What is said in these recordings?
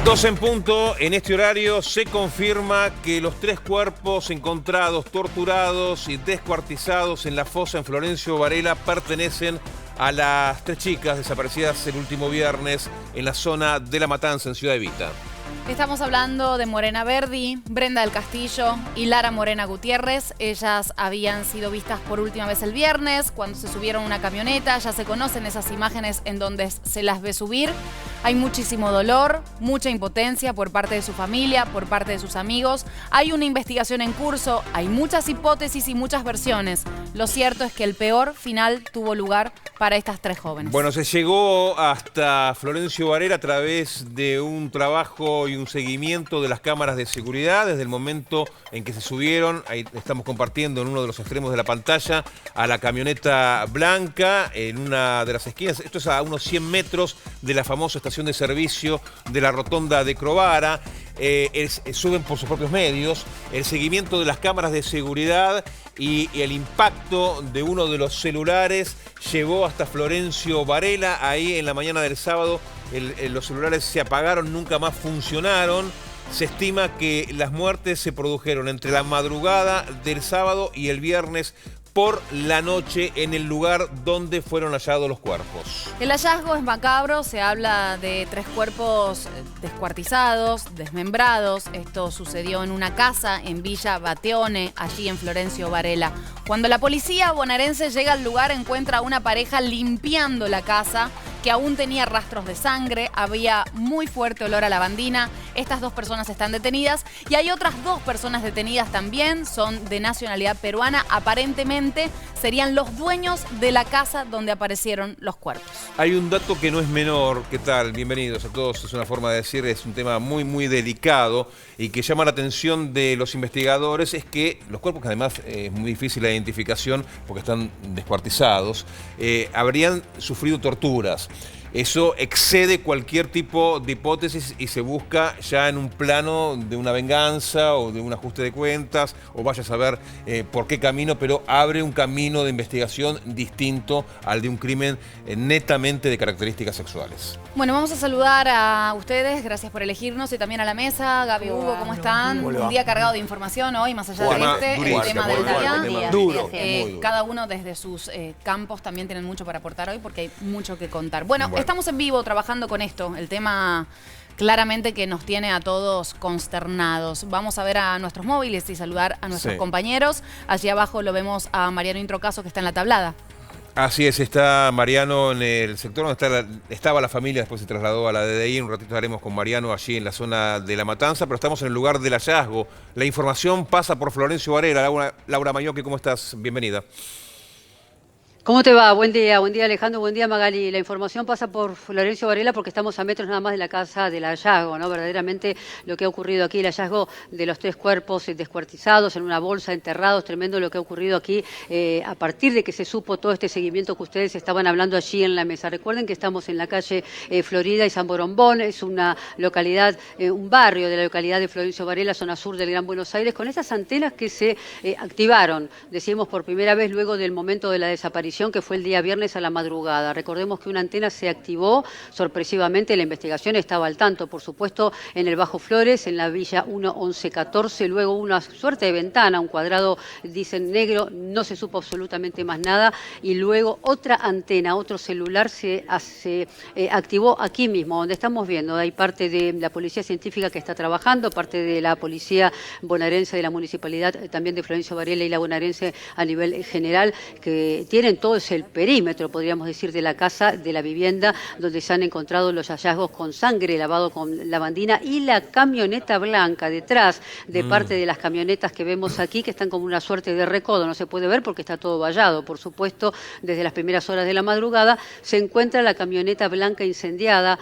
2 en punto, en este horario se confirma que los 3 cuerpos encontrados, torturados y descuartizados en la fosa en Florencio Varela pertenecen a las 3 chicas desaparecidas el último viernes en la zona de La Matanza, en Ciudad Evita. Estamos hablando de Morena Verdi, Brenda del Castillo y Lara Morena Gutiérrez. Ellas habían sido vistas por última vez el viernes cuando se subieron a una camioneta. Ya se conocen esas imágenes en donde se las ve subir. Hay muchísimo dolor, mucha impotencia por parte de su familia, por parte de sus amigos. Hay una investigación en curso, hay muchas hipótesis y muchas versiones. Lo cierto es que el peor final tuvo lugar para estas 3 jóvenes. Bueno, se llegó hasta Florencio Varela a través de un trabajo y un seguimiento de las cámaras de seguridad desde el momento en que se subieron. Ahí estamos compartiendo en uno de los extremos de la pantalla a la camioneta blanca en una de las esquinas. Esto es a unos 100 metros de la famosa estación de servicio de la rotonda de Crovara. Suben por sus propios medios. El seguimiento de las cámaras de seguridad y el impacto de uno de los celulares llevó hasta Florencio Varela. Ahí en la mañana del sábado los celulares se apagaron, nunca más funcionaron. Se estima que las muertes se produjeron entre la madrugada del sábado y el viernes por la noche en el lugar donde fueron hallados los cuerpos. El hallazgo es macabro, se habla de 3 cuerpos descuartizados, desmembrados. Esto sucedió en una casa en Villa Bateone, allí en Florencio Varela. Cuando la policía bonaerense llega al lugar, encuentra a una pareja limpiando la casa que aún tenía rastros de sangre, había muy fuerte olor a lavandina. Estas 2 personas están detenidas y hay otras 2 personas detenidas también, son de nacionalidad peruana, aparentemente serían los dueños de la casa donde aparecieron los cuerpos. Hay un dato que no es menor. ¿Qué tal? Bienvenidos a todos. Es una forma de decir, es un tema muy delicado y que llama la atención de los investigadores. Es que los cuerpos, que además es muy difícil la identificación porque están descuartizados, habrían sufrido torturas. Eso excede cualquier tipo de hipótesis y se busca ya en un plano de una venganza o de un ajuste de cuentas, o vaya a saber por qué camino, pero abre un camino de investigación distinto al de un crimen netamente de características sexuales. Bueno, vamos a saludar a ustedes, gracias por elegirnos, y también a la mesa. Gaby, Hugo, ¿cómo están? Un día cargado de información hoy, más allá de el tema del día. Duro. Cada uno desde sus campos también tienen mucho para aportar hoy porque hay mucho que contar. Bueno, estamos en vivo trabajando con esto, el tema claramente que nos tiene a todos consternados. Vamos a ver a nuestros móviles y saludar a nuestros compañeros. Allí abajo lo vemos a Mariano Introcaso, que está en la tablada. Así es, está Mariano en el sector donde estaba la familia, después se trasladó a la DDI. Un ratito estaremos con Mariano allí en la zona de La Matanza, pero estamos en el lugar del hallazgo. La información pasa por Florencio Varela. Laura Mañoque, ¿cómo estás? Bienvenida. ¿Cómo te va? Buen día Alejandro, buen día Magali. La información pasa por Florencio Varela porque estamos a metros nada más de la casa del hallazgo, ¿no? Verdaderamente lo que ha ocurrido aquí, el hallazgo de los 3 cuerpos descuartizados en una bolsa, enterrados, tremendo lo que ha ocurrido aquí a partir de que se supo todo este seguimiento que ustedes estaban hablando allí en la mesa. Recuerden que estamos en la calle Florida y San Borombón, es una localidad, un barrio de la localidad de Florencio Varela, zona sur del Gran Buenos Aires, con esas antenas que se activaron, decíamos por primera vez luego del momento de la desaparición, que fue el día viernes a la madrugada. Recordemos que una antena se activó sorpresivamente, la investigación estaba al tanto, por supuesto, en el Bajo Flores, en la Villa 1114, luego una suerte de ventana, un cuadrado, dicen negro, no se supo absolutamente más nada, y luego otra antena, otro celular se activó aquí mismo, donde estamos viendo. Hay parte de la policía científica que está trabajando, parte de la policía bonaerense de la municipalidad, también de Florencio Varela y la bonaerense a nivel general, que tienen todo el perímetro, podríamos decir, de la casa, de la vivienda, donde se han encontrado los hallazgos con sangre, lavado con lavandina, y la camioneta blanca detrás de parte de las camionetas que vemos aquí, que están como una suerte de recodo, no se puede ver porque está todo vallado, por supuesto, desde las primeras horas de la madrugada, se encuentra la camioneta blanca incendiada,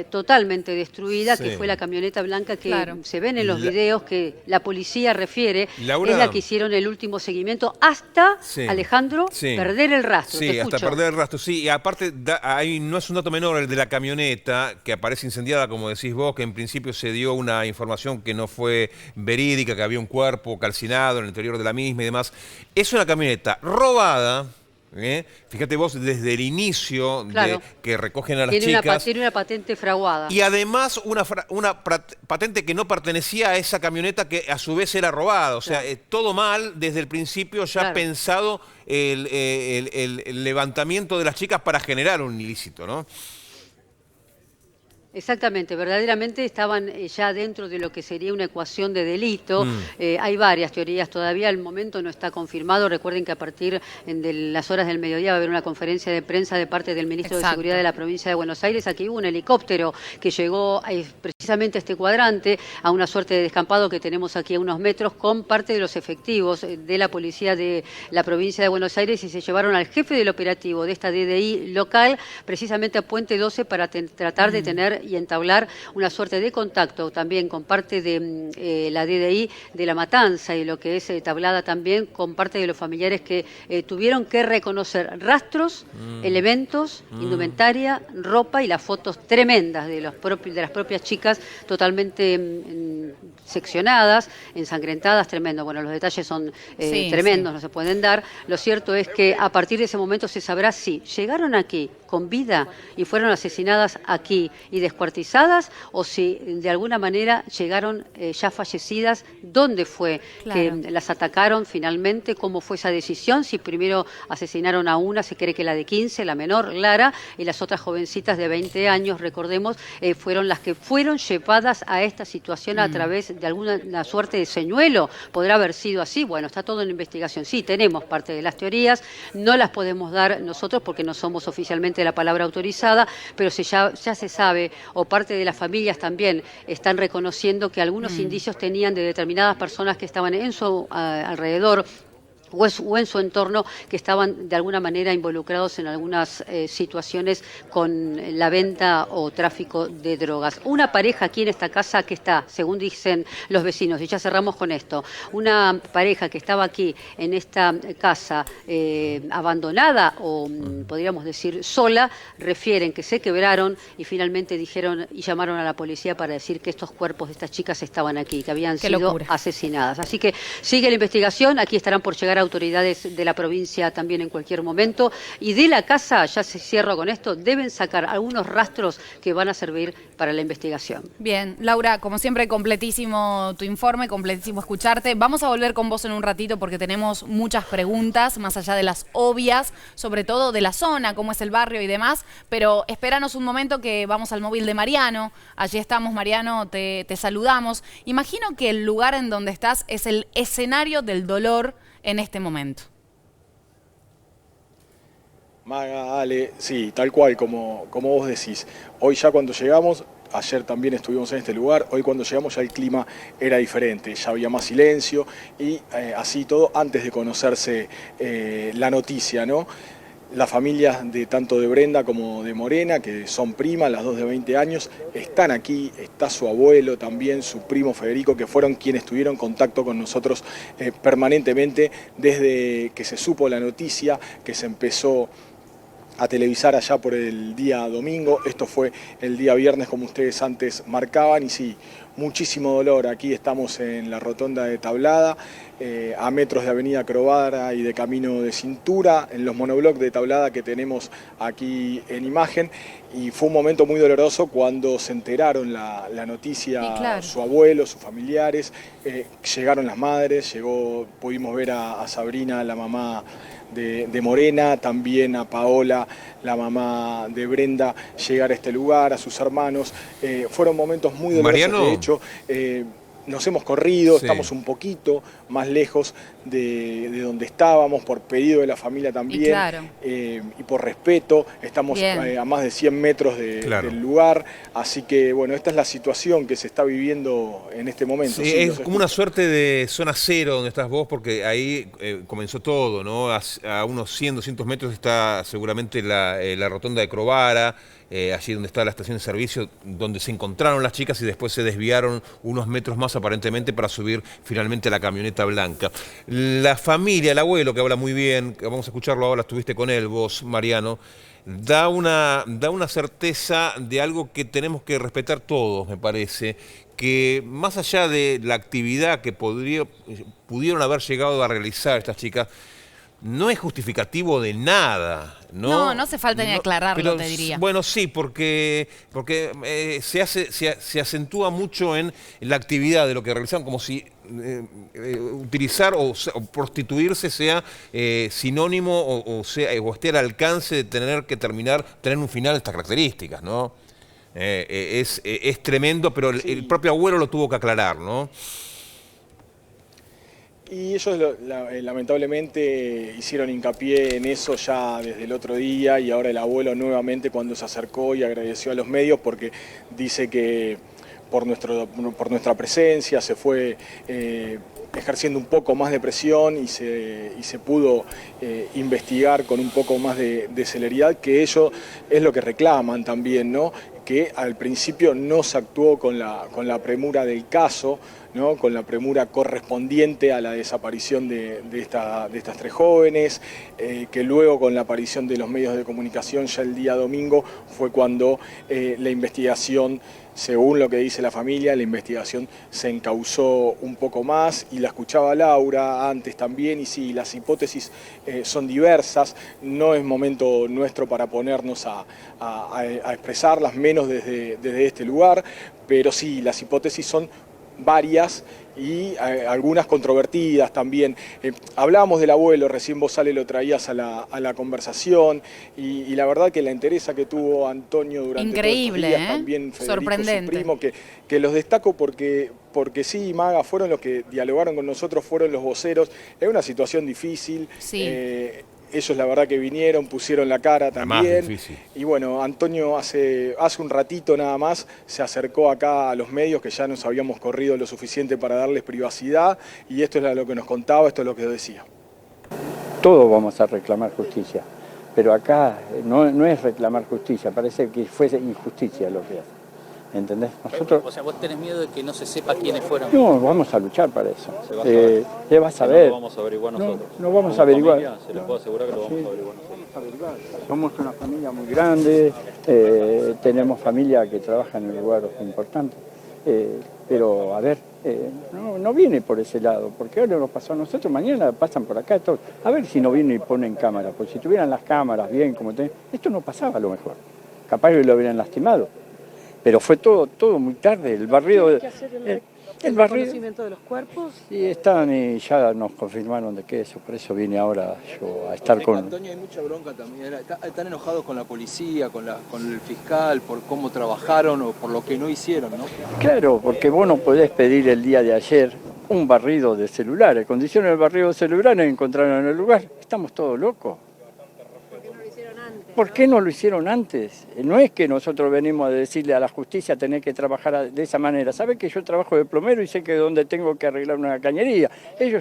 totalmente destruida, que fue la camioneta blanca que se ven en los videos que la policía refiere, Laura, es la que hicieron el último seguimiento hasta, Alejandro, perder el rastro. Sí, hasta perder el rastro, sí. Y aparte, ahí no es un dato menor el de la camioneta, que aparece incendiada, como decís vos, que en principio se dio una información que no fue verídica, que había un cuerpo calcinado en el interior de la misma y demás. Es una camioneta robada, Fíjate vos, desde el inicio Claro. de que recogen a las chicas. Tiene una patente fraguada. Y además una patente que no pertenecía a esa camioneta que a su vez era robada. O sea, Claro. todo mal desde el principio, ya Claro. pensado el levantamiento de las chicas para generar un ilícito, ¿no? Exactamente, verdaderamente estaban ya dentro de lo que sería una ecuación de delito. Hay varias teorías todavía, al momento no está confirmado. Recuerden que a partir de las horas del mediodía va a haber una conferencia de prensa de parte del ministro de Seguridad de la provincia de Buenos Aires. Aquí hubo un helicóptero que llegó precisamente a este cuadrante, a una suerte de descampado que tenemos aquí a unos metros, con parte de los efectivos de la policía de la provincia de Buenos Aires, y se llevaron al jefe del operativo de esta DDI local, precisamente a Puente 12, para tratar de tener y entablar una suerte de contacto también con parte de la DDI de La Matanza, y lo que es Tablada también, con parte de los familiares que tuvieron que reconocer rastros, elementos, indumentaria, ropa y las fotos tremendas de las propias chicas totalmente seccionadas, ensangrentadas, tremendo. Bueno, los detalles son tremendos, no se pueden dar. Lo cierto es que a partir de ese momento se sabrá si llegaron aquí con vida y fueron asesinadas aquí y descuartizadas, o si de alguna manera llegaron ya fallecidas. ¿Dónde fue que las atacaron finalmente? ¿Cómo fue esa decisión? Si primero asesinaron a una, se cree que la de 15, la menor, Lara, y las otras jovencitas de 20 años, recordemos, fueron las que fueron llevadas a esta situación a través de alguna suerte de señuelo. ¿Podrá haber sido así? Bueno, está todo en investigación. Sí, tenemos parte de las teorías, no las podemos dar nosotros porque no somos oficialmente la palabra autorizada, pero ya se sabe, o parte de las familias también están reconociendo que algunos indicios tenían de determinadas personas que estaban en su alrededor o en su entorno, que estaban de alguna manera involucrados en algunas situaciones con la venta o tráfico de drogas. Una pareja aquí en esta casa que está, según dicen los vecinos, y ya cerramos con esto, una pareja que estaba aquí en esta casa abandonada o podríamos decir sola, refieren que se quebraron y finalmente dijeron y llamaron a la policía para decir que estos cuerpos de estas chicas estaban aquí, que habían sido asesinadas. Así que sigue la investigación, aquí estarán por llegar autoridades de la provincia también en cualquier momento, y de la casa, ya se cierro con esto, deben sacar algunos rastros que van a servir para la investigación. Bien, Laura, como siempre, completísimo tu informe, completísimo escucharte. Vamos a volver con vos en un ratito porque tenemos muchas preguntas, más allá de las obvias, sobre todo de la zona, cómo es el barrio y demás, pero espéranos un momento que vamos al móvil de Mariano. Allí estamos, Mariano, te saludamos. Imagino que el lugar en donde estás es el escenario del dolor en este momento. Maga, Ale, sí, tal cual, como vos decís. Hoy ya cuando llegamos, ayer también estuvimos en este lugar, hoy cuando llegamos ya el clima era diferente, ya había más silencio y así todo antes de conocerse la noticia, ¿no? Las familias de tanto de Brenda como de Morena, que son primas, las dos de 20 años, están aquí, está su abuelo también, su primo Federico, que fueron quienes tuvieron contacto con nosotros permanentemente desde que se supo la noticia, que se empezó a televisar allá por el día domingo. Esto fue el día viernes, como ustedes antes marcaban, y sí, muchísimo dolor. Aquí estamos en la rotonda de Tablada, a metros de Avenida Crovara y de Camino de Cintura, en los monoblocks de Tablada que tenemos aquí en imagen. Y fue un momento muy doloroso cuando se enteraron la noticia, su abuelo, sus familiares, llegaron las madres, pudimos ver a Sabrina, la mamá de Morena, también a Paola, la mamá de Brenda, llegar a este lugar, a sus hermanos. Fueron momentos muy dolorosos. Mariano. De hecho, nos hemos corrido, estamos un poquito más lejos de donde estábamos, por pedido de la familia también, y por respeto. Estamos a más de 100 metros del lugar, así que bueno, esta es la situación que se está viviendo en este momento. Sí, es como una suerte de zona cero donde estás vos, porque ahí comenzó todo, ¿no? A unos 100, 200 metros está seguramente la rotonda de Crovara, allí donde está la estación de servicio, donde se encontraron las chicas y después se desviaron unos metros más aparentemente para subir finalmente a la camioneta blanca. La familia, el abuelo, que habla muy bien, vamos a escucharlo ahora, estuviste con él vos, Mariano, da una certeza de algo que tenemos que respetar todos, me parece, que más allá de la actividad que pudieron haber llegado a realizar estas chicas, no es justificativo de nada. No hace falta ni aclararlo, te diría. Bueno, sí, porque se acentúa mucho en la actividad de lo que realizan, como si utilizar o prostituirse sea sinónimo o esté al alcance de tener un final de estas características, ¿no? Es tremendo, pero el propio abuelo lo tuvo que aclarar, ¿no? Y ellos lamentablemente hicieron hincapié en eso ya desde el otro día, y ahora el abuelo nuevamente cuando se acercó y agradeció a los medios porque dice que por nuestra presencia se fue ejerciendo un poco más de presión y se pudo investigar con un poco más de celeridad, que ellos es lo que reclaman también, ¿no? Que al principio no se actuó con la premura del caso, ¿no? Con la premura correspondiente a la desaparición de estas 3 jóvenes, que luego con la aparición de los medios de comunicación ya el día domingo fue cuando la investigación, según lo que dice la familia, la investigación se encauzó un poco más, y la escuchaba Laura antes también, y sí, las hipótesis son diversas, no es momento nuestro para ponernos a expresarlas, menos desde este lugar, pero sí, las hipótesis son varias y algunas controvertidas también. Hablábamos del abuelo, recién vos, Ale, lo traías a la conversación, y la verdad que la entereza que tuvo Antonio durante increíble, todos estos días, también Federico, sorprendente, su primo, que los destaco porque sí, Maga, fueron los que dialogaron con nosotros, fueron los voceros. Es una situación difícil. Sí. Ellos la verdad que vinieron, pusieron la cara también. Y bueno, Antonio hace un ratito nada más se acercó acá a los medios, que ya nos habíamos corrido lo suficiente para darles privacidad, y esto es lo que nos contaba, esto es lo que decía. Todos vamos a reclamar justicia, pero acá no es reclamar justicia, parece que fuese injusticia lo que hace. ¿Entendés? Nosotros... O sea, ¿vos tenés miedo de que no se sepa quiénes fueron? No, vamos a luchar para eso. Se va a saber. ¿Qué vas a ver? No lo vamos a averiguar nosotros. No vamos a averiguar. Familia, se les puedo asegurar que lo vamos a averiguar nosotros. Somos una familia muy grande, tenemos familia que trabaja en un lugar importante, pero a ver, no viene por ese lado, porque ahora nos pasó a nosotros, mañana pasan por acá, todos. A ver si no vienen y ponen cámaras, porque si tuvieran las cámaras bien, esto no pasaba a lo mejor, capaz que lo hubieran lastimado. Pero fue todo muy tarde, el barrido... ¿El reconocimiento de los cuerpos? Sí, están y ya nos confirmaron de que eso, por eso vine ahora yo a estar con... Antonio, hay mucha bronca también, están enojados con la policía, con el fiscal, por cómo trabajaron o por lo que no hicieron, ¿no? Claro, porque vos no podés pedir el día de ayer un barrido de celulares, condiciones del barrido de celulares encontraron en el lugar, estamos todos locos. ¿Por qué no lo hicieron antes? No es que nosotros venimos a decirle a la justicia tener que trabajar de esa manera. ¿Sabe que yo trabajo de plomero y sé que donde tengo que arreglar una cañería? Ella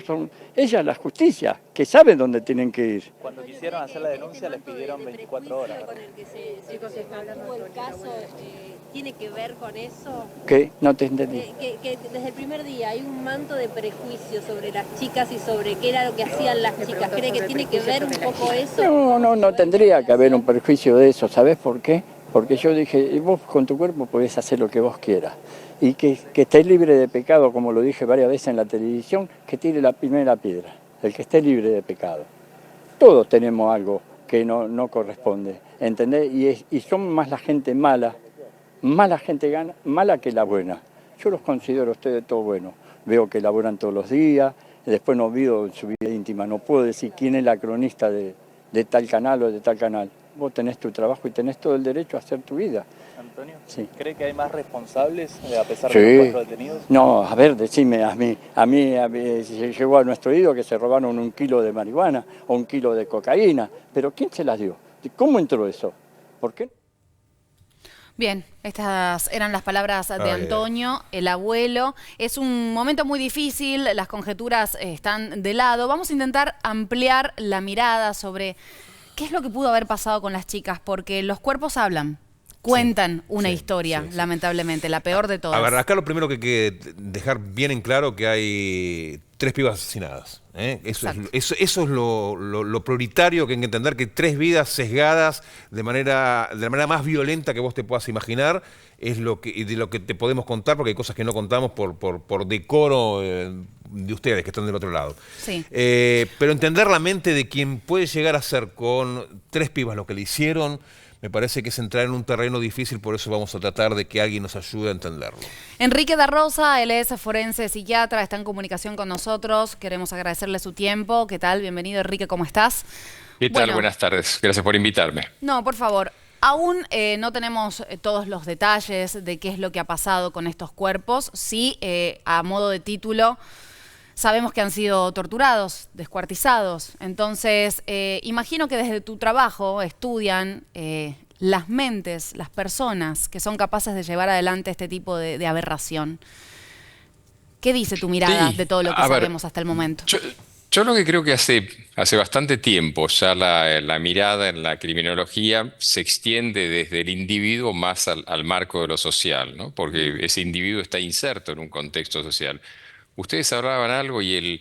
es la justicia, que saben dónde tienen que ir. Cuando quisieron hacer la denuncia les pidieron 24 horas. Con el que se está hablando el caso, ¿tiene que ver con eso? ¿Qué? No te entendí. Que desde el primer día hay un manto de prejuicio sobre las chicas y sobre qué era lo que hacían las chicas. ¿Cree que tiene que ver un poco eso? No tendría que haber un perjuicio de eso. ¿Sabés por qué? Porque yo dije, vos con tu cuerpo podés hacer lo que vos quieras. Y que estés libre de pecado, como lo dije varias veces en la televisión, que tire la primera piedra, el que esté libre de pecado. Todos tenemos algo que no corresponde, ¿entendés? Y son más la gente mala gente mala que la buena. Yo los considero a ustedes todos buenos. Veo que laburan todos los días, después no olvido en su vida íntima, no puedo decir quién es la cronista de tal canal o de tal canal. Vos tenés tu trabajo y tenés todo el derecho a hacer tu vida. Antonio, sí. ¿Cree que hay más responsables a pesar de los 4 detenidos? No, a ver, decime, a mí llegó a nuestro oído que se robaron 1 kilo de marihuana o 1 kilo de cocaína, pero ¿quién se las dio? ¿Cómo entró eso? ¿Por qué? Bien, estas eran las palabras de Antonio, el abuelo. Es un momento muy difícil, las conjeturas están de lado. Vamos a intentar ampliar la mirada sobre qué es lo que pudo haber pasado con las chicas, porque los cuerpos hablan, cuentan una historia, lamentablemente, la peor de todas. A ver, acá lo primero que hay que dejar bien en claro que hay 3 pibas asesinadas. Eso es lo prioritario, que hay que entender, que 3 vidas sesgadas de manera más violenta que vos te puedas imaginar, es de lo que te podemos contar, porque hay cosas que no contamos por decoro de ustedes que están del otro lado. Sí. Pero entender la mente de quien puede llegar a hacer con 3 pibas lo que le hicieron, me parece que es entrar en un terreno difícil, por eso vamos a tratar de que alguien nos ayude a entenderlo. Enrique da Rosa, él es forense psiquiatra, está en comunicación con nosotros. Queremos agradecerle su tiempo. ¿Qué tal? Bienvenido, Enrique, ¿cómo estás? ¿Qué tal? Buenas tardes. Gracias por invitarme. No, por favor. Aún no tenemos todos los detalles de qué es lo que ha pasado con estos cuerpos. Sí, a modo de título, sabemos que han sido torturados, descuartizados. Entonces, imagino que desde tu trabajo estudian las mentes, las personas que son capaces de llevar adelante este tipo de aberración. ¿Qué dice tu mirada de todo lo que sabemos hasta el momento? Yo lo que creo que hace bastante tiempo ya la mirada en la criminología se extiende desde el individuo más al marco de lo social, ¿no? Porque ese individuo está inserto en un contexto social. Ustedes hablaban algo y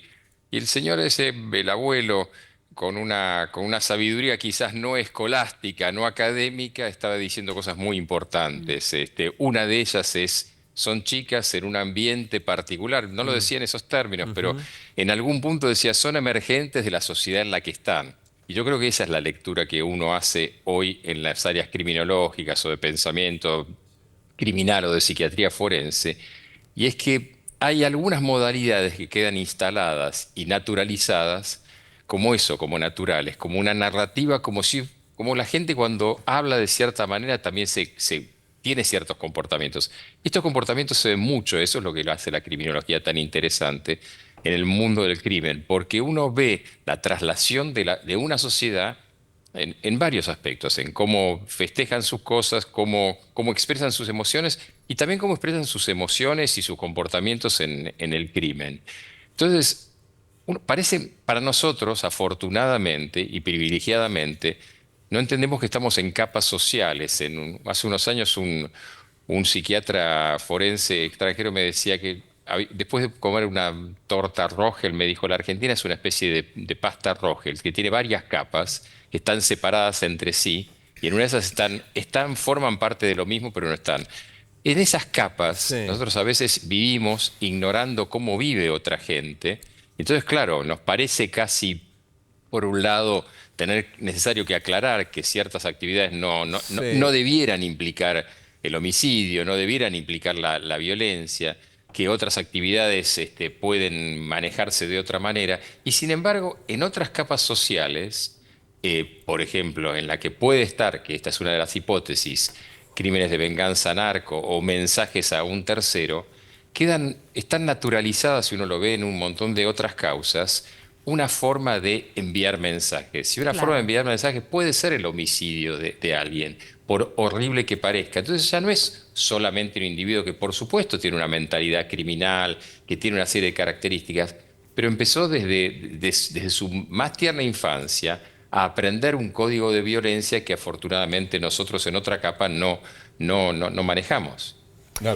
el señor ese, el abuelo, con una sabiduría quizás no escolástica, no académica, estaba diciendo cosas muy importantes. Una de ellas son chicas en un ambiente particular. No lo decía en esos términos, pero en algún punto decía, son emergentes de la sociedad en la que están. Y yo creo que esa es la lectura que uno hace hoy en las áreas criminológicas o de pensamiento criminal o de psiquiatría forense. Y es que hay algunas modalidades que quedan instaladas y naturalizadas como eso, como naturales, como una narrativa, como la gente cuando habla de cierta manera también tiene ciertos comportamientos. Estos comportamientos se ven mucho, eso es lo que hace la criminología tan interesante en el mundo del crimen, porque uno ve la traslación de una sociedad en varios aspectos, en cómo festejan sus cosas, cómo expresan sus emociones y también cómo expresan sus emociones y sus comportamientos en el crimen. Entonces, parece para nosotros, afortunadamente y privilegiadamente, no entendemos que estamos en capas sociales. Hace unos años un psiquiatra forense extranjero me decía que después de comer una torta Rogel, me dijo, la Argentina es una especie de pasta Rogel, que tiene varias capas que están separadas entre sí, y en una de esas forman parte de lo mismo, pero no están. En esas capas, nosotros a veces vivimos ignorando cómo vive otra gente. Entonces, claro, nos parece casi, por un lado, necesario que aclarar que ciertas actividades no debieran implicar el homicidio, no debieran implicar la violencia, que otras actividades pueden manejarse de otra manera. Y sin embargo, en otras capas sociales, por ejemplo, en la que puede estar, que esta es una de las hipótesis, crímenes de venganza narco o mensajes a un tercero, están naturalizadas, si uno lo ve en un montón de otras causas, una forma de enviar mensajes. Y una forma de enviar mensajes puede ser el homicidio de alguien, por horrible que parezca. Entonces ya no es solamente un individuo que por supuesto tiene una mentalidad criminal, que tiene una serie de características, pero empezó desde su más tierna infancia a aprender un código de violencia que afortunadamente nosotros en otra capa no manejamos.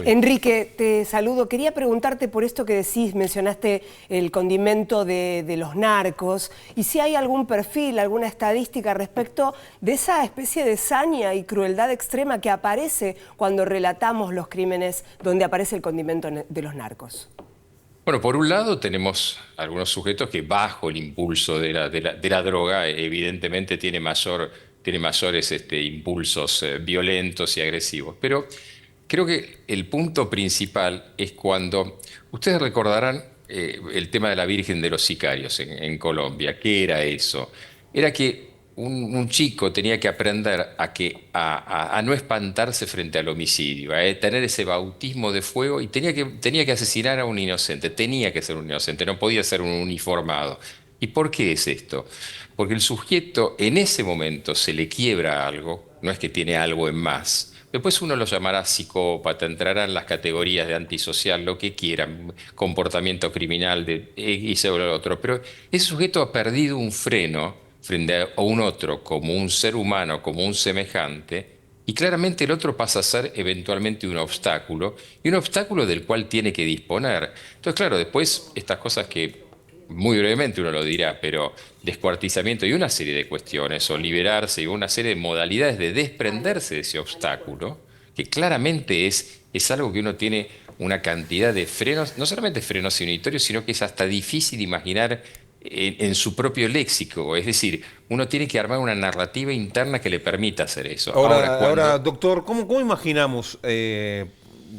Enrique, te saludo. Quería preguntarte por esto que decís, mencionaste el condimento de los narcos, y si hay algún perfil, alguna estadística respecto de esa especie de saña y crueldad extrema que aparece cuando relatamos los crímenes donde aparece el condimento de los narcos. Bueno, por un lado tenemos algunos sujetos que bajo el impulso de la droga evidentemente tiene mayores impulsos violentos y agresivos, pero creo que el punto principal es cuando, ustedes recordarán el tema de la Virgen de los Sicarios en Colombia. ¿Qué era eso? Era que un chico tenía que aprender a no espantarse frente al homicidio, a tener ese bautismo de fuego, y tenía que asesinar a un inocente, tenía que ser un inocente, no podía ser un uniformado. ¿Y por qué es esto? Porque el sujeto en ese momento se le quiebra algo, no es que tiene algo en más. Después uno lo llamará psicópata, entrará en las categorías de antisocial, lo que quieran, comportamiento criminal de X o lo otro, pero ese sujeto ha perdido un freno frente a un otro como un ser humano, como un semejante, y claramente el otro pasa a ser eventualmente un obstáculo, y un obstáculo del cual tiene que disponer. Entonces, claro, después estas cosas que muy brevemente uno lo dirá, pero descuartizamiento y una serie de cuestiones, o liberarse y una serie de modalidades de desprenderse de ese obstáculo, que claramente es algo que uno tiene una cantidad de frenos, no solamente frenos unitorios, sino que es hasta difícil imaginar en su propio léxico. Es decir, uno tiene que armar una narrativa interna que le permita hacer eso. Ahora, doctor, ¿cómo imaginamos,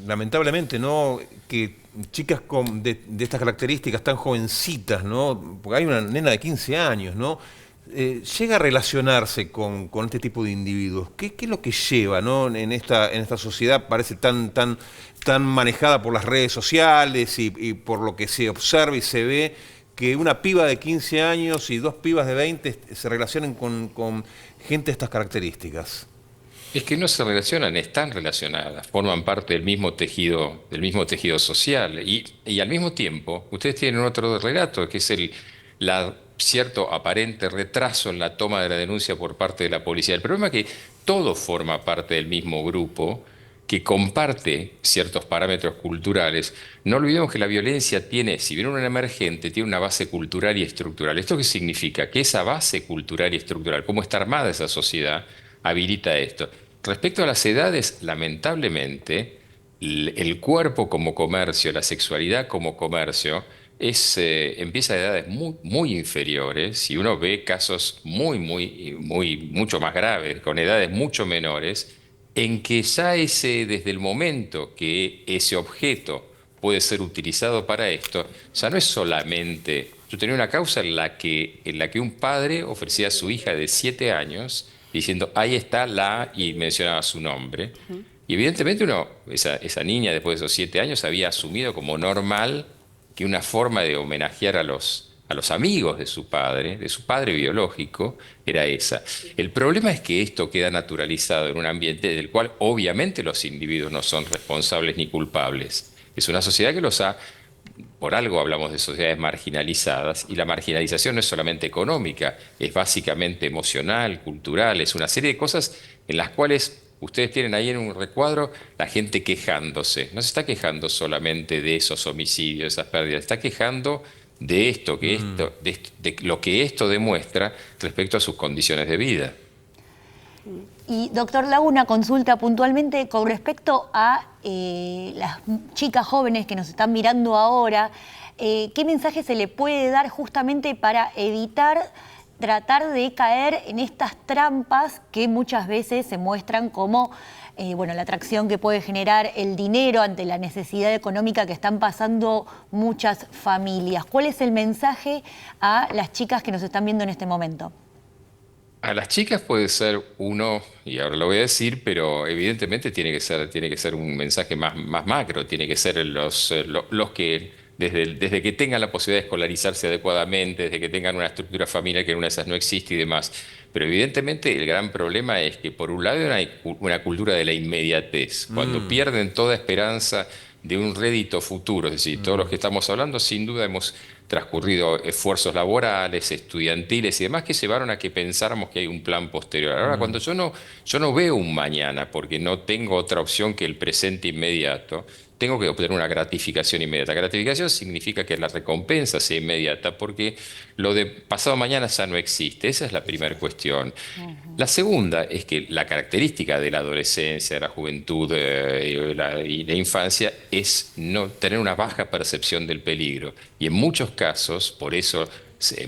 lamentablemente, ¿no?, que chicas de estas características tan jovencitas, ¿no?, porque hay una nena de 15 años, ¿no?, llega a relacionarse con este tipo de individuos? ¿Qué es lo que lleva, ¿no?, en esta sociedad parece tan manejada por las redes sociales y por lo que se observa y se ve, que una piba de 15 años y dos pibas de 20 se relacionen con gente de estas características? Es que no se relacionan, están relacionadas, forman parte del mismo tejido social. Y al mismo tiempo, ustedes tienen otro relato, que es cierto aparente retraso en la toma de la denuncia por parte de la policía. El problema es que todo forma parte del mismo grupo, que comparte ciertos parámetros culturales. No olvidemos que la violencia tiene, si bien una emergente, tiene una base cultural y estructural. ¿Esto qué significa? Que esa base cultural y estructural, cómo está armada esa sociedad, habilita esto. Respecto a las edades, lamentablemente, el cuerpo como comercio, la sexualidad como comercio, empieza a edades muy inferiores, y uno ve casos mucho más graves, con edades mucho menores, en que ya desde el momento que ese objeto puede ser utilizado para esto, ya no es solamente... Yo tenía una causa en la que un padre ofrecía a su hija de 7 años, diciendo, ahí está y mencionaba su nombre. Y evidentemente esa niña, después de esos 7 años, había asumido como normal que una forma de homenajear a los amigos de su padre biológico, era esa. El problema es que esto queda naturalizado en un ambiente del cual obviamente los individuos no son responsables ni culpables. Es una sociedad que por algo hablamos de sociedades marginalizadas, y la marginalización no es solamente económica, es básicamente emocional, cultural, es una serie de cosas en las cuales ustedes tienen ahí en un recuadro la gente quejándose. No se está quejando solamente de esos homicidios, esas pérdidas, está quejando de de lo que esto demuestra respecto a sus condiciones de vida. Y doctor, le hago una consulta puntualmente con respecto a las chicas jóvenes que nos están mirando ahora. ¿Qué mensaje se le puede dar justamente para evitar tratar de caer en estas trampas que muchas veces se muestran como la atracción que puede generar el dinero ante la necesidad económica que están pasando muchas familias? ¿Cuál es el mensaje a las chicas que nos están viendo en este momento? A las chicas puede ser uno, y ahora lo voy a decir, pero evidentemente tiene que ser un mensaje más macro, tiene que ser los que desde que tengan la posibilidad de escolarizarse adecuadamente, desde que tengan una estructura familiar que en una de esas no existe y demás. Pero evidentemente el gran problema es que por un lado hay una cultura de la inmediatez. Cuando pierden toda esperanza de un rédito futuro, es decir, todos los que estamos hablando sin duda hemos transcurrido esfuerzos laborales, estudiantiles y demás que llevaron a que pensáramos que hay un plan posterior. Ahora, cuando yo no veo un mañana porque no tengo otra opción que el presente inmediato, tengo que obtener una gratificación inmediata. Gratificación significa que la recompensa sea inmediata, porque lo de pasado mañana ya no existe. Esa es la primera cuestión. La segunda es que la característica de la adolescencia, de la juventud y la infancia es no tener una baja percepción del peligro. Y en muchos casos, por eso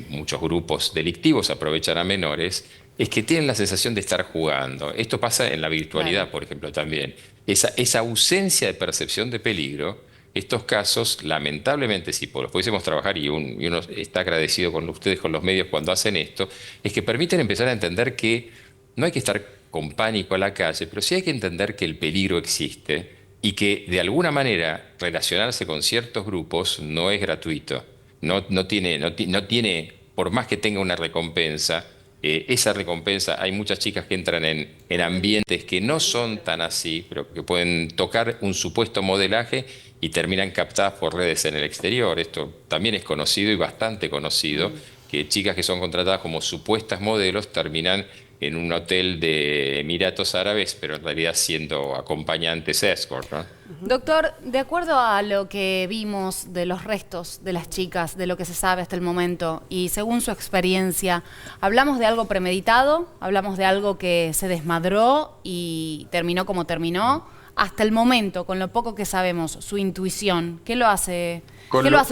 muchos grupos delictivos aprovechan a menores, es que tienen la sensación de estar jugando. Esto pasa en la virtualidad, por ejemplo, también. Esa ausencia de percepción de peligro, estos casos, lamentablemente, si los pudiésemos trabajar, y uno está agradecido con ustedes, con los medios, cuando hacen esto, es que permiten empezar a entender que no hay que estar con pánico a la calle, pero sí hay que entender que el peligro existe y que, de alguna manera, relacionarse con ciertos grupos no es gratuito. No tiene, por más que tenga una recompensa, esa recompensa, hay muchas chicas que entran en ambientes que no son tan así, pero que pueden tocar un supuesto modelaje y terminan captadas por redes en el exterior. Esto también es conocido y bastante conocido, que chicas que son contratadas como supuestas modelos terminan en un hotel de Emiratos Árabes, pero en realidad siendo acompañantes escort, ¿no? Doctor, de acuerdo a lo que vimos de los restos de las chicas, de lo que se sabe hasta el momento, y según su experiencia, ¿hablamos de algo premeditado? ¿Hablamos de algo que se desmadró y terminó como terminó? hasta el momento, con lo poco que sabemos, su intuición, ¿qué lo hace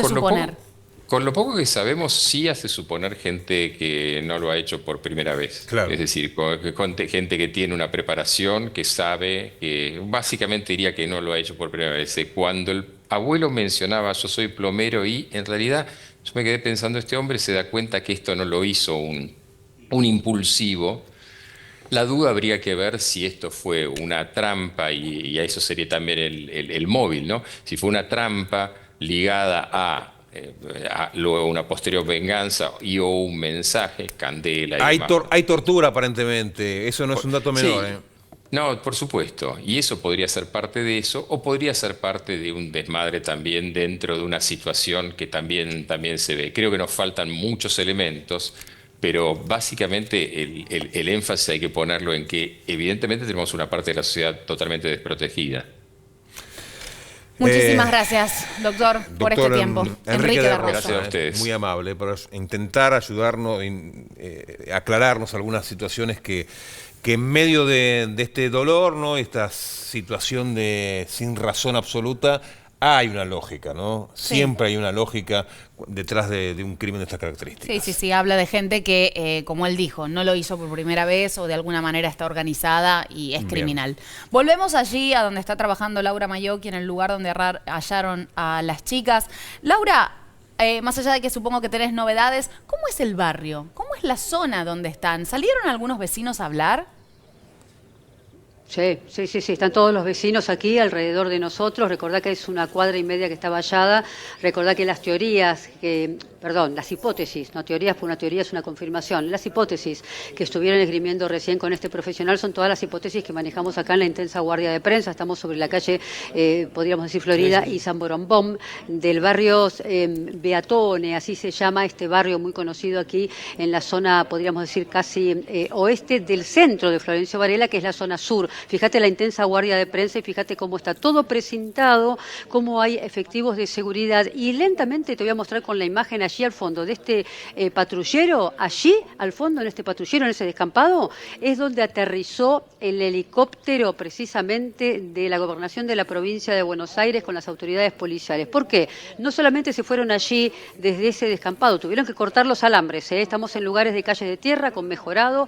suponer? Con lo poco que sabemos, sí hace suponer gente que no lo ha hecho por primera vez. Claro. Es decir, gente que tiene una preparación, que sabe, que básicamente diría que no lo ha hecho por primera vez. Cuando el abuelo mencionaba, yo soy plomero, y en realidad yo me quedé pensando, este hombre se da cuenta que esto no lo hizo un impulsivo. La duda habría que ver si esto fue una trampa, y a eso sería también el móvil, ¿no? Si fue una trampa ligada a luego una posterior venganza o un mensaje, candela y demás. Hay tortura aparentemente, eso no es un dato menor. Sí. No, por supuesto, y eso podría ser parte de eso, o podría ser parte de un desmadre también dentro de una situación que también se ve. Creo que nos faltan muchos elementos, pero básicamente el énfasis hay que ponerlo en que evidentemente tenemos una parte de la sociedad totalmente desprotegida. Muchísimas gracias, doctor, por este tiempo. Enrique de Rosa, gracias a ustedes. Muy amable por intentar ayudarnos, aclararnos algunas situaciones que en medio de este dolor, ¿no? Esta situación de sin razón absoluta, hay una lógica, ¿no? Sí. Siempre hay una lógica detrás de un crimen de estas características. Sí, habla de gente que, como él dijo, no lo hizo por primera vez o de alguna manera está organizada y es criminal. Volvemos allí a donde está trabajando Laura Mayocchi, en el lugar donde hallaron a las chicas. Laura, más allá de que supongo que tenés novedades, ¿cómo es el barrio? ¿Cómo es la zona donde están? ¿Salieron algunos vecinos a hablar? Sí, están todos los vecinos aquí alrededor de nosotros. Recordá que es una cuadra y media que está vallada. Recordá que las hipótesis, no teorías, porque una teoría es una confirmación. Las hipótesis que estuvieron esgrimiendo recién con este profesional son todas las hipótesis que manejamos acá en la intensa guardia de prensa. Estamos sobre la calle, podríamos decir Florida y San Borombón, del barrio Beatone, así se llama este barrio muy conocido aquí en la zona, podríamos decir casi oeste del centro de Florencio Varela, que es la zona sur. Fíjate la intensa guardia de prensa y fíjate cómo está todo precintado, cómo hay efectivos de seguridad. Y lentamente te voy a mostrar con la imagen allí al fondo de este patrullero, allí al fondo en este patrullero, en ese descampado, es donde aterrizó el helicóptero precisamente de la gobernación de la provincia de Buenos Aires con las autoridades policiales. ¿Por qué? No solamente se fueron allí desde ese descampado, tuvieron que cortar los alambres. Estamos en lugares de calles de tierra con mejorado,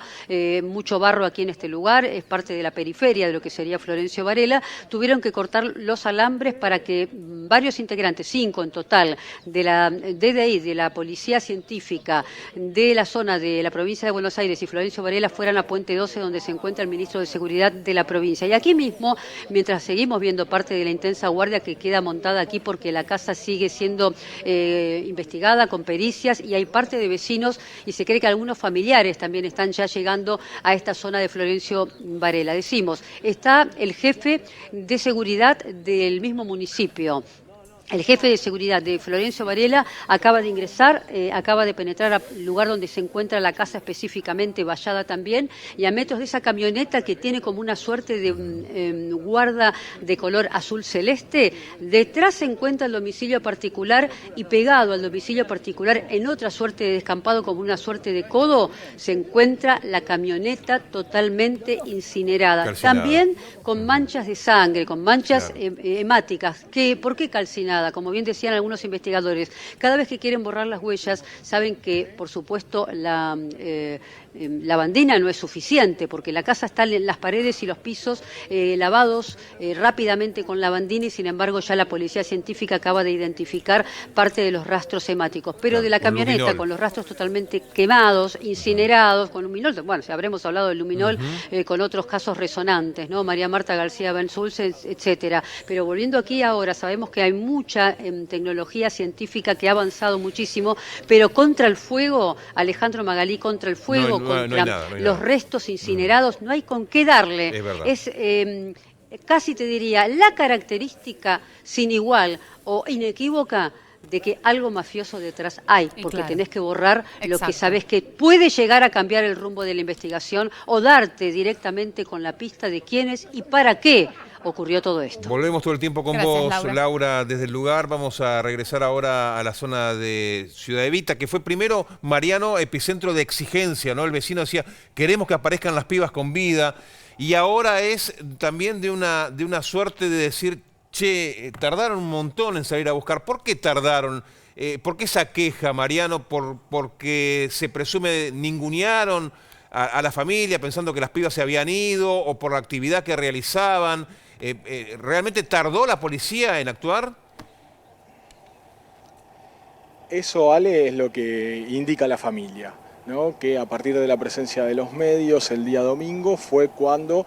mucho barro aquí en este lugar, es parte de la periferia de lo que sería Florencio Varela. Tuvieron que cortar los alambres para que varios integrantes, 5 en total, de la DDI, de la Policía Científica, de la zona de la provincia de Buenos Aires y Florencio Varela fueran a Puente 12, donde se encuentra el ministro de Seguridad de la provincia. Y aquí mismo, mientras seguimos viendo parte de la intensa guardia que queda montada aquí porque la casa sigue siendo investigada con pericias y hay parte de vecinos y se cree que algunos familiares también están ya llegando a esta zona de Florencio Varela. Decimos, está el jefe de seguridad del mismo municipio. El jefe de seguridad de Florencio Varela acaba de ingresar, acaba de penetrar al lugar donde se encuentra la casa específicamente vallada también, y a metros de esa camioneta que tiene como una suerte de guarda de color azul celeste, detrás se encuentra el domicilio particular y pegado al domicilio particular en otra suerte de descampado como una suerte de codo se encuentra la camioneta totalmente incinerada. Calcinada. También con manchas de sangre, con manchas hemáticas. ¿Por qué calcinada? Como bien decían algunos investigadores, cada vez que quieren borrar las huellas, saben que, por supuesto, la lavandina no es suficiente, porque la casa está en las paredes y los pisos lavados rápidamente con lavandina y, sin embargo, ya la policía científica acaba de identificar parte de los rastros hemáticos. Pero de la camioneta, con los rastros totalmente quemados, incinerados, con luminol, bueno, si habremos hablado del luminol, con otros casos resonantes, ¿no? María Marta García Benzulce, etcétera. Pero volviendo aquí ahora, sabemos que hay mucha tecnología científica que ha avanzado muchísimo, pero contra el fuego, Alejandro Magalí, contra el fuego, contra los restos incinerados, no hay con qué darle. Es casi te diría la característica sin igual o inequívoca de que algo mafioso detrás hay, porque tenés que borrar lo que sabés que puede llegar a cambiar el rumbo de la investigación o darte directamente con la pista de quiénes y para qué ocurrió todo esto. Volvemos todo el tiempo con vos, Laura, desde el lugar. Vamos a regresar ahora a la zona de Ciudad Evita, que fue primero, Mariano, epicentro de exigencia, ¿no? El vecino decía, queremos que aparezcan las pibas con vida. y ahora es también de una suerte de decir, che, tardaron un montón en salir a buscar. ¿Por qué tardaron? ¿Por qué esa queja, Mariano? ¿Porque se presume ningunearon a la familia pensando que las pibas se habían ido o por la actividad que realizaban? ¿Realmente tardó la policía en actuar? Eso, Ale, es lo que indica la familia, ¿no? Que a partir de la presencia de los medios el día domingo fue cuando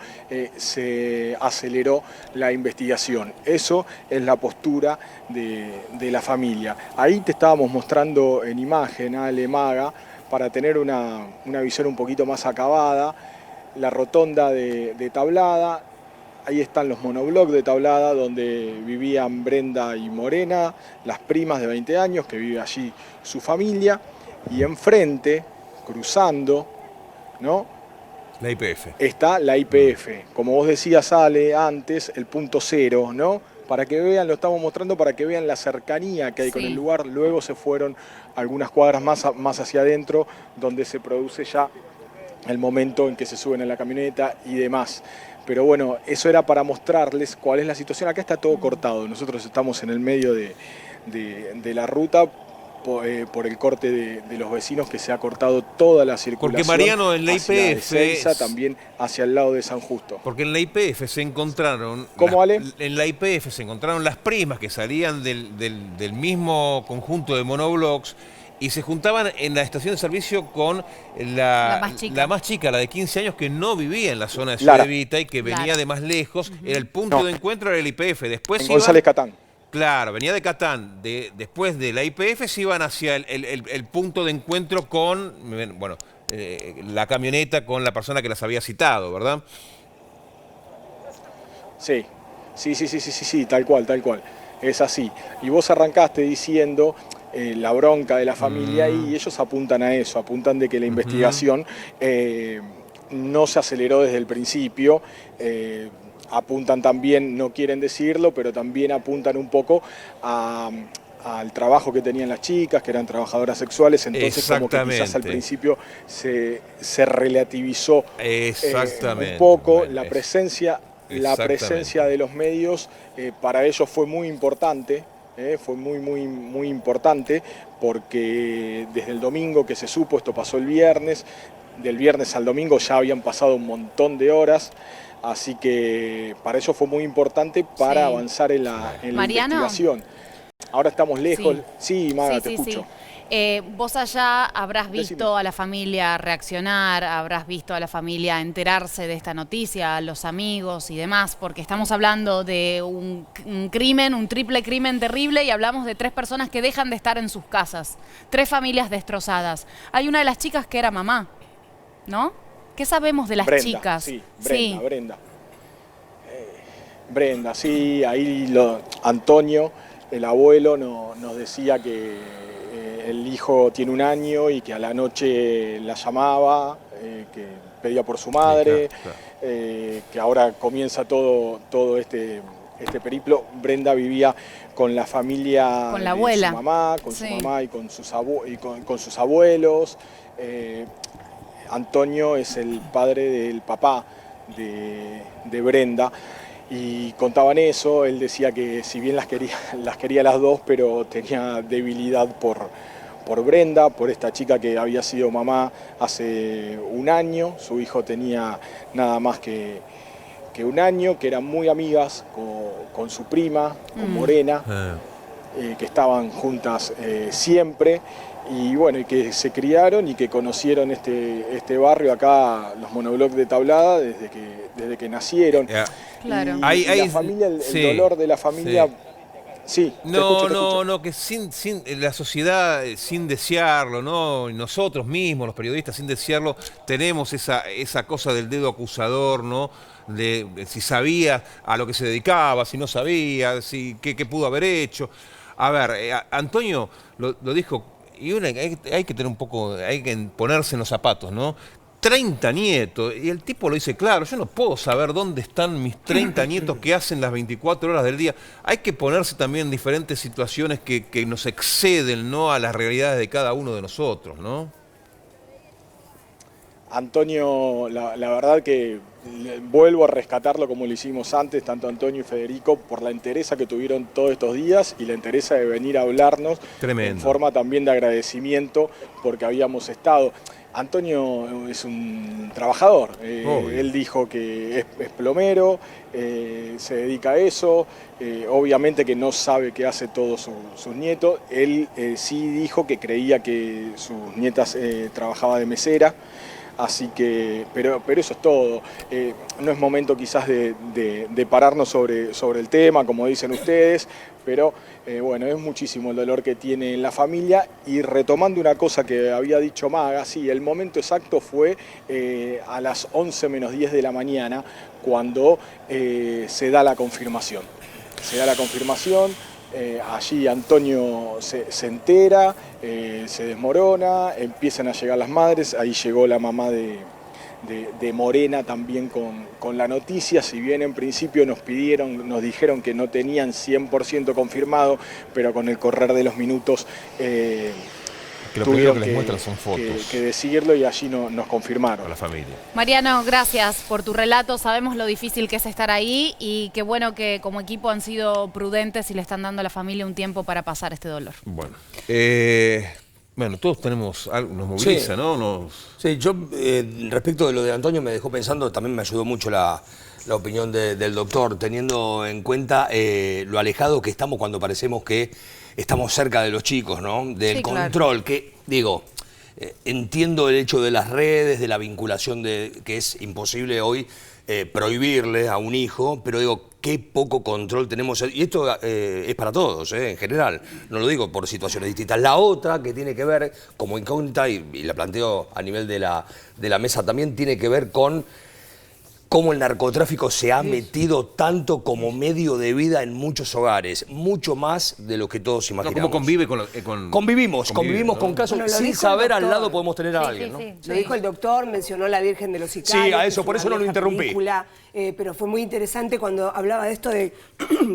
se aceleró la investigación. Eso es la postura de la familia. Ahí te estábamos mostrando en imagen, Ale, Maga, para tener una visión un poquito más acabada, la rotonda de Tablada. Ahí están los monoblocks de Tablada, donde vivían Brenda y Morena, las primas de 20 años, que vive allí su familia. Y enfrente, cruzando, ¿no? La YPF. Está la YPF. Como vos decías, Ale, antes, el punto cero, ¿no? Para que vean, lo estamos mostrando para que vean la cercanía que hay con el lugar. Luego se fueron algunas cuadras más hacia adentro, donde se produce ya el momento en que se suben a la camioneta y demás. Pero bueno, eso era para mostrarles cuál es la situación. Acá está todo cortado. Nosotros estamos en el medio de la ruta por el corte de los vecinos, que se ha cortado toda la circulación. Porque, Mariano, en la hacia YPF... Ezeiza, también hacia el lado de San Justo. Porque en la YPF se encontraron... ¿Cómo, Ale? En la YPF se encontraron las primas que salían del mismo conjunto de monoblocks y se juntaban en la estación de servicio con la más chica, la de 15 años, que no vivía en la zona de Ciudad Evita y que venía de más lejos. Era el punto de encuentro del YPF. Después en González Catán. Claro, venía de Catán. Después de la YPF se iban hacia el punto de encuentro con, bueno, la camioneta con la persona que las había citado, ¿verdad? Sí, tal cual. Es así. Y vos arrancaste diciendo la bronca de la familia y ellos apuntan a eso, apuntan de que la investigación no se aceleró desde el principio. Apuntan también, no quieren decirlo, pero también apuntan un poco al trabajo que tenían las chicas, que eran trabajadoras sexuales, entonces como que quizás al principio se relativizó un poco la presencia de los medios. Para ellos fue muy importante. Fue muy importante, porque desde el domingo que se supo, esto pasó el viernes, del viernes al domingo ya habían pasado un montón de horas, así que para ellos fue muy importante para avanzar en la investigación. Ahora estamos lejos. Sí, Maga, te escucho. Vos allá habrás visto a la familia reaccionar, habrás visto a la familia enterarse de esta noticia, a los amigos y demás, porque estamos hablando de un crimen, un triple crimen terrible, y hablamos de 3 personas que dejan de estar en sus casas, 3 familias destrozadas. Hay una de las chicas que era mamá, ¿no? ¿Qué sabemos de las chicas? Sí, Brenda, sí, ahí Antonio, el abuelo, nos decía que el hijo tiene 1 año y que a la noche la llamaba, que pedía por su madre, que ahora comienza todo este periplo. Brenda vivía con la familia, con la abuela, su mamá, su mamá y con sus abuelos. Antonio es el padre del papá de Brenda. Y contaban eso, él decía que si bien las quería las dos, pero tenía debilidad por Brenda, por esta chica que había sido mamá hace 1 año. Su hijo tenía nada más que 1 año, que eran muy amigas con su prima, con Morena, que estaban juntas siempre. Y bueno, y que se criaron y que conocieron este barrio acá, los monoblocks de Tablada, desde que nacieron. Claro. Y la familia, el dolor de la familia... Sí, no, que sin la sociedad, sin desearlo, ¿no? Nosotros mismos, los periodistas, sin desearlo, tenemos esa cosa del dedo acusador, ¿no? De si sabía a lo que se dedicaba, si no sabía, qué pudo haber hecho. A ver, Antonio lo dijo, y hay que tener un poco, hay que ponerse en los zapatos, ¿no? 30 nietos, y el tipo lo dice claro, yo no puedo saber dónde están mis 30 nietos que hacen las 24 horas del día. Hay que ponerse también en diferentes situaciones que nos exceden, ¿no?, a las realidades de cada uno de nosotros, ¿no? Antonio, la verdad que vuelvo a rescatarlo como lo hicimos antes, tanto Antonio y Federico, por la entereza que tuvieron todos estos días y la entereza de venir a hablarnos. Tremendo. En forma también de agradecimiento porque habíamos estado. Antonio es un trabajador, él dijo que es plomero, se dedica a eso, obviamente que no sabe qué hace todos sus nietos, él sí dijo que creía que sus nietas trabajaba de mesera, así que, pero eso es todo, no es momento quizás de pararnos sobre el tema, como dicen ustedes, pero bueno, es muchísimo el dolor que tiene la familia. Y retomando una cosa que había dicho Maga, sí, el momento exacto fue a las 11 menos 10 de la mañana cuando se da la confirmación. Se da la confirmación, allí Antonio se entera, se desmorona, empiezan a llegar las madres, ahí llegó la mamá de Morena también con la noticia, si bien en principio nos dijeron que no tenían 100% confirmado, pero con el correr de los minutos tuvieron que les muestran son fotos. Que decirlo y allí nos confirmaron. A la familia. Mariano, gracias por tu relato, sabemos lo difícil que es estar ahí y qué bueno que como equipo han sido prudentes y le están dando a la familia un tiempo para pasar este dolor. Bueno, todos tenemos algo, nos moviliza, sí. ¿no? Sí, yo respecto de lo de Antonio me dejó pensando, también me ayudó mucho la opinión del doctor, teniendo en cuenta lo alejado que estamos cuando parecemos que estamos cerca de los chicos, ¿no? Del control, claro. Que digo, entiendo el hecho de las redes, de la vinculación que es imposible hoy prohibirle a un hijo, pero digo, qué poco control tenemos. Y esto es para todos, en general. No lo digo por situaciones distintas. La otra que tiene que ver, como incógnita, y la planteo a nivel de la mesa también, tiene que ver con cómo el narcotráfico se ha metido tanto como medio de vida en muchos hogares, mucho más de lo que todos imaginamos. ¿Cómo convive Convivimos ¿no? con casos, sin saber al lado podemos tener a alguien, ¿no? Lo dijo el doctor, mencionó la Virgen de los Sicarios. Sí, a eso, por eso no lo interrumpí. Pero fue muy interesante cuando hablaba de esto de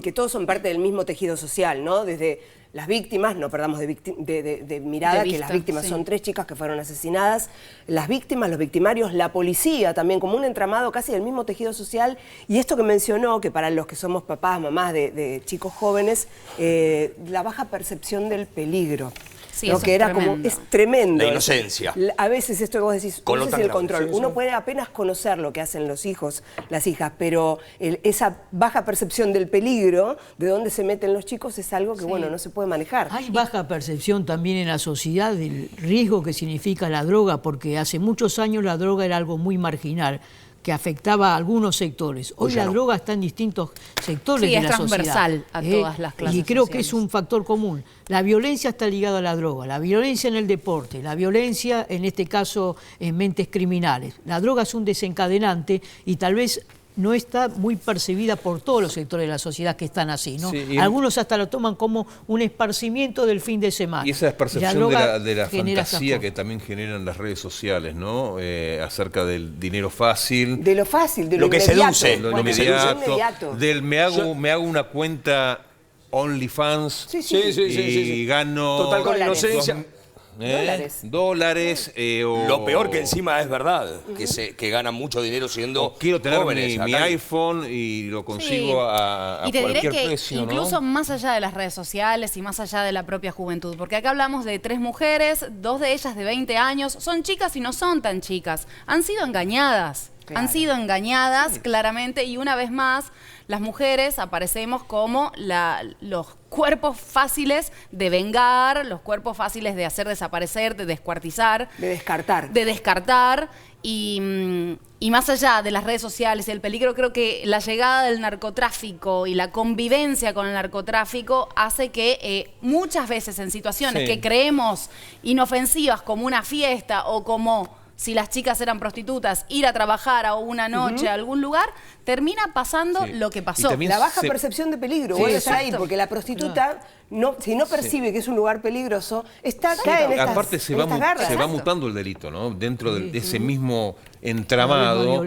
que todos son parte del mismo tejido social, ¿no? Desde las víctimas, no perdamos de mirada que las víctimas son 3 chicas que fueron asesinadas, las víctimas, los victimarios, la policía también, como un entramado casi del mismo tejido social. Y esto que mencionó, que para los que somos papás, mamás de chicos jóvenes, la baja percepción del peligro. Sí, ¿no? Que era como, es tremendo. La inocencia. A veces esto que vos decís, no sé si el control. Sí, uno puede apenas conocer lo que hacen los hijos, las hijas, pero esa baja percepción del peligro, de dónde se meten los chicos, es algo que, bueno, no se puede manejar. Hay baja percepción también en la sociedad del riesgo que significa la droga, porque hace muchos años la droga era algo muy marginal, que afectaba a algunos sectores. Hoy la droga está en distintos sectores de la sociedad. Sí, es transversal a todas las clases y creo sociales. Que es un factor común. La violencia está ligada a la droga, la violencia en el deporte, la violencia, en este caso, en mentes criminales. La droga es un desencadenante y tal vez no está muy percibida por todos los sectores de la sociedad que están así, ¿no? Sí, algunos hasta lo toman como un esparcimiento del fin de semana. Y esa percepción de la fantasía que también generan las redes sociales, ¿no? Acerca del dinero fácil. De lo fácil, de lo que seduce. Lo inmediato. Del me hago una cuenta OnlyFans y gano... Total con inocencia. Dólares. Lo peor que encima es verdad, que ganan mucho dinero siendo quiero tener jóvenes, mi iPhone y lo consigo a y te cualquier diré que precio, incluso ¿no? más allá de las redes sociales y más allá de la propia juventud, porque acá hablamos de 3 mujeres, 2 de ellas de 20 años, son chicas y no son tan chicas, han sido engañadas. Claro. Han sido engañadas claramente y una vez más las mujeres aparecemos como los cuerpos fáciles de vengar, los cuerpos fáciles de hacer desaparecer, de descuartizar. De descartar. De descartar y más allá de las redes sociales y el peligro, creo que la llegada del narcotráfico y la convivencia con el narcotráfico hace que muchas veces en situaciones que creemos inofensivas como una fiesta o como... si las chicas eran prostitutas, ir a trabajar a una noche a algún lugar, termina pasando lo que pasó. La baja percepción de peligro, vuelve a estar ahí, porque la prostituta, si no percibe que es un lugar peligroso, cae en estas aparte se va garras. mutando el delito, ¿no? Dentro de ese mismo entramado,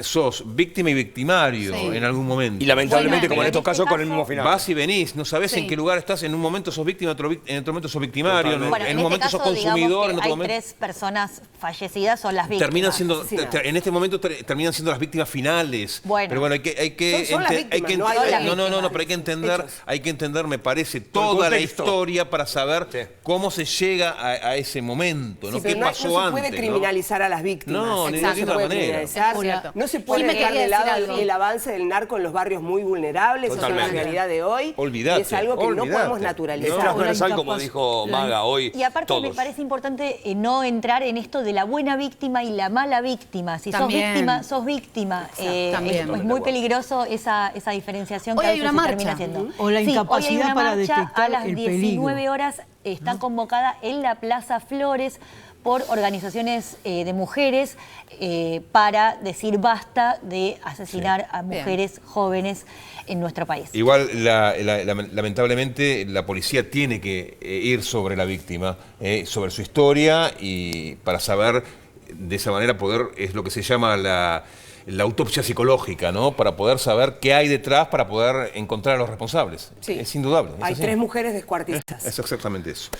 sos víctima y victimario en algún momento. Y lamentablemente, como en estos casos, con el mismo final. Vas y venís, no sabés en qué lugar estás, en un momento sos víctima, en otro momento sos victimario, Bueno, en un momento sos consumidor, en otro hay momento... 3 personas fallecidas, son las víctimas. Terminan siendo, en este momento terminan siendo las víctimas finales. Bueno. Pero bueno, hay que Son las víctimas, no hay las no, pero hay que entender, me parece, toda la historia para saber cómo se llega a ese momento, ¿no? Sí, ¿Qué pasó no se antes? puede criminalizar a las víctimas. No, ni de ninguna manera. No se puede dejar de lado el avance del narco en los barrios muy vulnerables, esa es la realidad de hoy. Olvídate. Y es algo que no podemos naturalizar. Es transversal, como dijo Maga hoy. Y aparte todos. me parece importante no entrar en esto de la buena víctima y la mala víctima. Si También. sos víctima, sos víctima. También. Es muy peligroso esa diferenciación Hoy que a hay veces una se termina marcha. haciendo. O la Sí, incapacidad hoy hay una para marcha detectar a las el 19 peligro. horas está convocada en la Plaza Flores por organizaciones de mujeres para decir basta de asesinar a mujeres jóvenes en nuestro país. Igual, lamentablemente, la policía tiene que ir sobre la víctima, sobre su historia, y para saber, de esa manera poder, es lo que se llama la autopsia psicológica, ¿no? Para poder saber qué hay detrás, para poder encontrar a los responsables. Sí. Es indudable. Hay así. 3 mujeres descuartizadas. Es exactamente eso.